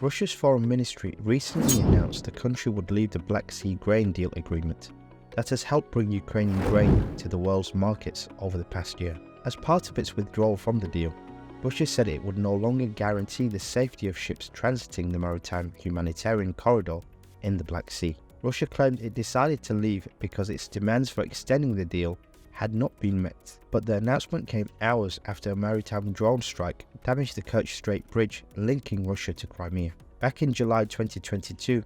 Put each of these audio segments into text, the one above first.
Russia's foreign ministry recently announced the country would leave the Black Sea grain deal agreement that has helped bring Ukrainian grain to the world's markets over the past year. As part of its withdrawal from the deal, Russia said it would no longer guarantee the safety of ships transiting the maritime humanitarian corridor in the Black Sea. Russia claimed it decided to leave because its demands for extending the deal had not been met, but the announcement came hours after a maritime drone strike damaged the Kerch Strait bridge linking Russia to Crimea. Back in July 2022,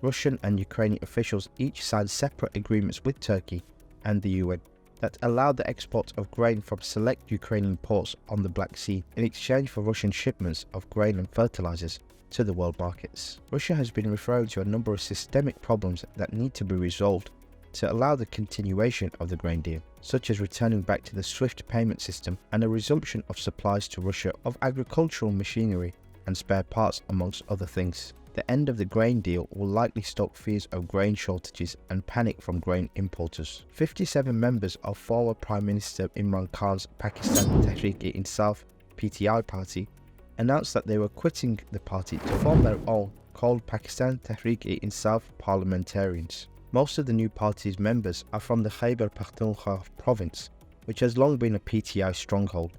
Russian and Ukrainian officials each signed separate agreements with Turkey and the UN that allowed the export of grain from select Ukrainian ports on the Black Sea in exchange for Russian shipments of grain and fertilizers to the world markets. Russia has been referring to a number of systemic problems that need to be resolved to allow the continuation of the grain deal, such as returning back to the SWIFT payment system and a resumption of supplies to Russia of agricultural machinery and spare parts, amongst other things. The end of the grain deal will likely stoke fears of grain shortages and panic from grain importers. 57 members of former Prime Minister Imran Khan's Pakistan Tehreek-e-Insaf (PTI) party announced that they were quitting the party to form their own, called Pakistan Tehreek-e-Insaf Parliamentarians. Most of the new party's members are from the Khyber Pakhtunkhwa province, which has long been a PTI stronghold,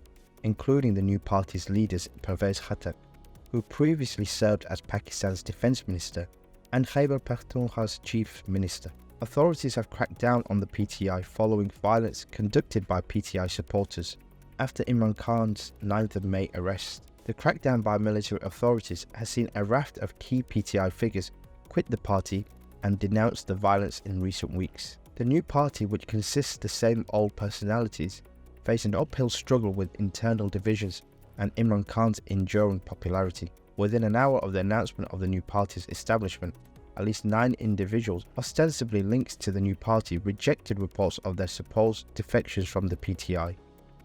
including the new party's leaders Pervez Khattak, who previously served as Pakistan's defense minister and Khyber Pakhtunkhwa's chief minister. Authorities have cracked down on the PTI following violence conducted by PTI supporters after Imran Khan's 9th of May arrest. The crackdown by military authorities has seen a raft of key PTI figures quit the party and denounce the violence in recent weeks. The new party, which consists of the same old personalities, faced an uphill struggle with internal divisions and Imran Khan's enduring popularity. Within an hour of the announcement of the new party's establishment, at least 9 individuals, ostensibly linked to the new party, rejected reports of their supposed defections from the PTI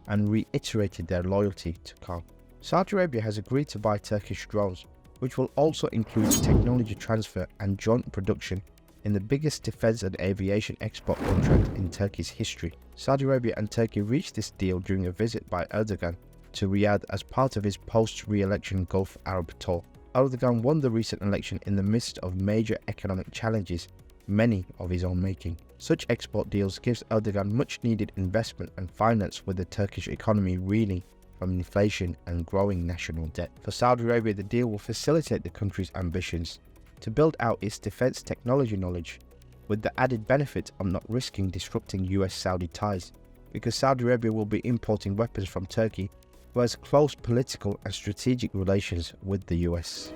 and reiterated their loyalty to Khan. Saudi Arabia has agreed to buy Turkish drones, which will also include technology transfer and joint production in the biggest defense and aviation export contract in Turkey's history. Saudi Arabia and Turkey reached this deal during a visit by Erdogan to Riyadh as part of his post-re-election Gulf Arab tour. Erdogan won the recent election in the midst of major economic challenges, many of his own making. Such export deals gives Erdogan much needed investment and finance, with the Turkish economy reeling from inflation and growing national debt. For Saudi Arabia, the deal will facilitate the country's ambitions to build out its defense technology knowledge, with the added benefit of not risking disrupting US-Saudi ties, because Saudi Arabia will be importing weapons from Turkey, who has close political and strategic relations with the US.